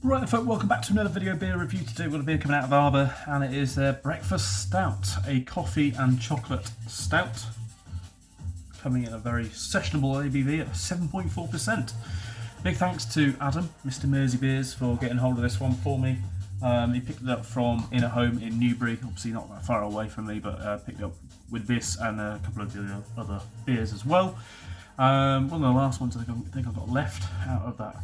Right, folk, welcome back to another video beer review. Today we've got a beer coming out of Arbor, and it is their Breakfast Stout, a coffee and chocolate stout, coming in a very sessionable ABV at 7.4%. Big thanks to Adam, Mr. Mersey Beers, for getting hold of this one for me. He picked it up from In a Home in Newbury, obviously not that far away from me, but picked it up with this and a couple of the other beers as well. One of the last ones I think I got left out of that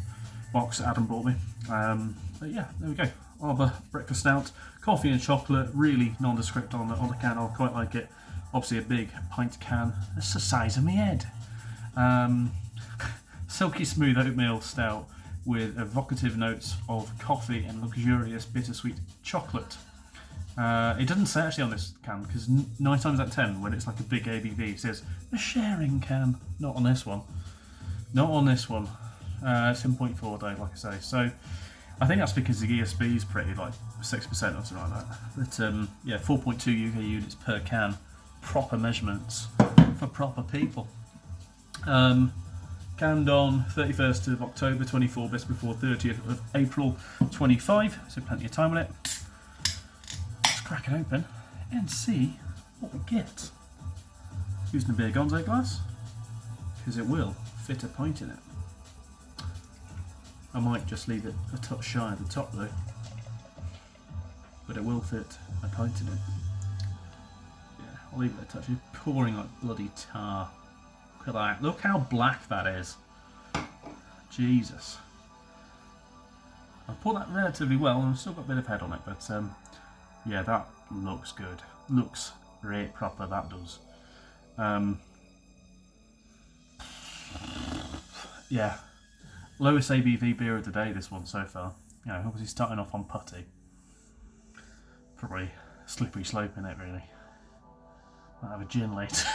box that Adam bought me. But yeah, there we go. Arbor Breakfast Stout, coffee and chocolate, really nondescript on the can. I quite like it. Obviously a big pint can. It's the size of my head. Silky smooth oatmeal stout with evocative notes of coffee and luxurious bittersweet chocolate. It doesn't say actually on this can, because 9 times out of 10 when it's like a big ABV it says a sharing can. Not on this one. Not on this one. 7.4 though, like I say. So I think that's because the ESB is pretty like 6% or something like that. But yeah, 4.2 UK units per can. Proper measurements for proper people. Canned on 31st of October 24, best before 30th of April 25. So plenty of time on it. Let's crack it open and see what we get. Using a beer gonzo glass because it will fit a pint in it. I might just leave it a touch shy at the top though, but it will fit a pint in it. Yeah, I'll leave it a touch. It's pouring like bloody tar. Look at that. Look how black that is. Jesus. I've poured that relatively well and I've still got a bit of head on it, but yeah, that looks good. Looks great proper, that does. Yeah. Lowest ABV beer of the day, this one so far. You know, obviously starting off on putty. Probably a slippery slope in it, really. Might have a gin later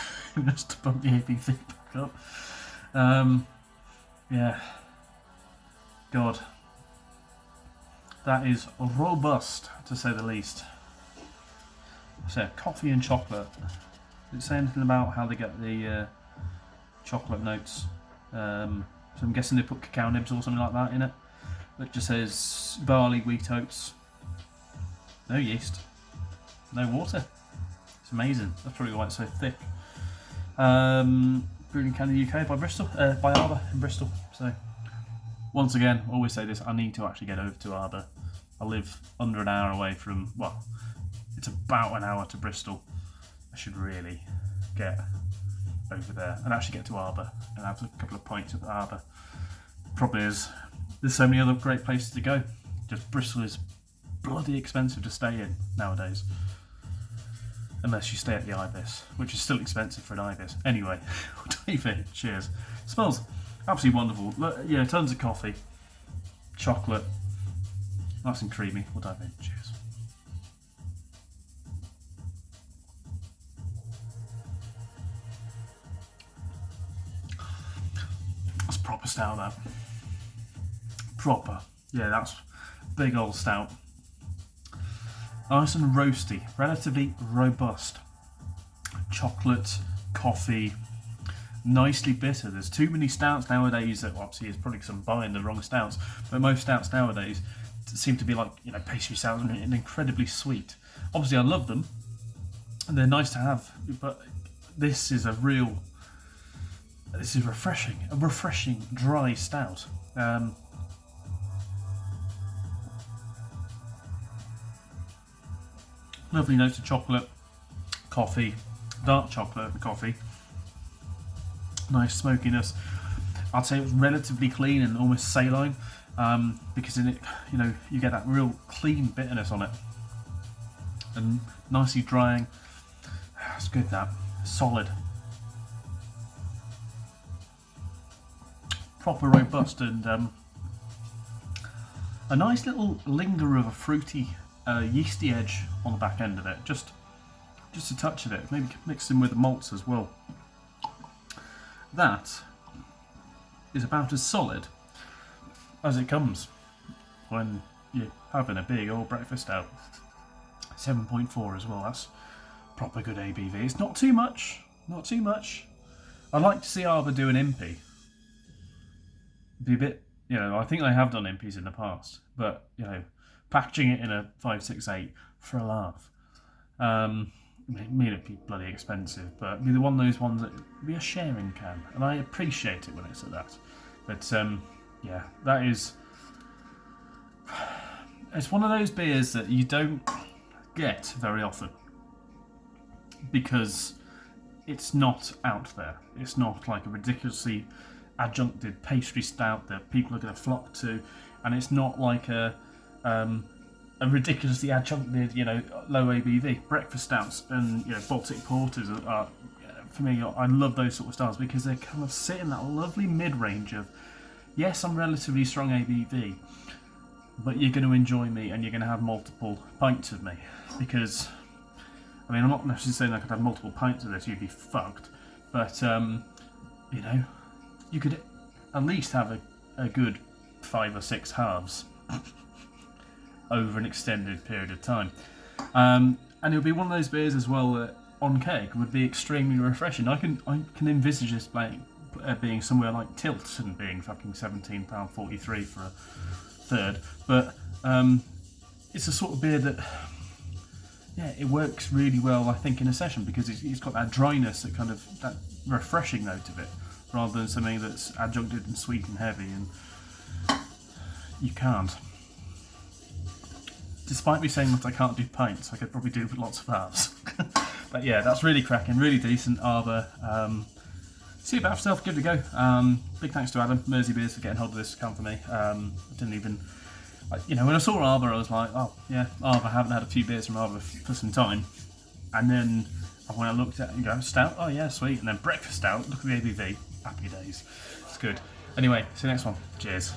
just to bump the ABV back up. Yeah. God. That is robust, to say the least. So, coffee and chocolate. Does it say anything about how they get the chocolate notes? So I'm guessing they put cacao nibs or something like that in it. It just says barley, wheat, oats. No yeast. No water. It's amazing. That's probably why it's so thick. Brewed in Canada, UK by Bristol, by Arbor in Bristol. So once again, I always say this, I need to actually get over to Arbor. I live under an hour away from, well, it's about an hour to Bristol. I should really get over there and actually get to Arbor and have a couple of pints at the Arbor. Probably is. There's so many other great places to go. Just Bristol is bloody expensive to stay in nowadays. Unless you stay at the Ibis, which is still expensive for an Ibis. Anyway, we'll dive in. Cheers. It smells absolutely wonderful. Yeah, tons of coffee, chocolate, nice and creamy. We'll dive in. Cheers. That's proper stout, that. Proper. Yeah, that's big old stout. Nice and roasty, relatively robust. Chocolate, coffee, nicely bitter. There's too many stouts nowadays that, well, obviously it's probably because I'm buying the wrong stouts, but most stouts nowadays seem to be like, you know, pastry stouts and incredibly sweet. Obviously I love them and they're nice to have, but this is refreshing, a refreshing dry stout. Lovely notes of chocolate, coffee, dark chocolate and coffee. Nice smokiness. I'd say it was relatively clean and almost saline, because in it, you know, you get that real clean bitterness on it, and nicely drying. It's good, that solid. Proper robust and a nice little linger of a fruity, yeasty edge on the back end of it. Just a touch of it. Maybe mixed in with the malts as well. That is about as solid as it comes when you're having a big old breakfast stout. 7.4 as well. That's proper good ABV. It's not too much. Not too much. I'd like to see Arbor do an impy. Be a bit You know, I think they have done MPs in the past, but you know, packaging it in a 568 for a laugh. I mean, it'd be bloody expensive, but it'd be one of those ones that would be a sharing can, and I appreciate it when it's at that. But yeah, that is. It's one of those beers that you don't get very often because it's not out there. It's not like a ridiculously adjuncted pastry stout that people are going to flock to, and it's not like a ridiculously adjuncted, you know, low ABV. Breakfast stouts and, you know, Baltic porters are for me, I love those sort of styles because they kind of sit in that lovely mid-range of, yes, I'm relatively strong ABV, but you're going to enjoy me and you're going to have multiple pints of me. Because, I mean, I'm not necessarily saying I could have multiple pints of this, you'd be fucked, but, you know, you could at least have a good 5 or 6 halves over an extended period of time. And it would be one of those beers as well that on keg would be extremely refreshing. I can envisage this being somewhere like Tilt and being fucking £17.43 for a third, but it's a sort of beer that, yeah, it works really well, I think, in a session because it's got that dryness, that refreshing note of it, rather than something that's adjuncted and sweet and heavy, and you can't. Despite me saying that I can't do pints, I could probably do with lots of halves. But yeah, that's really cracking, really decent. Arbor. See about yourself, give it a go. Big thanks to Adam, Mersey Beers, for getting hold of this can for me. I didn't even, you know, when I saw Arbor, I was like, oh yeah, Arbor. I haven't had a few beers from Arbor for some time. And then when I looked at it and go, Stout, oh yeah, sweet. And then Breakfast Stout, look at the ABV, happy days. It's good. Anyway, see you next one. Cheers.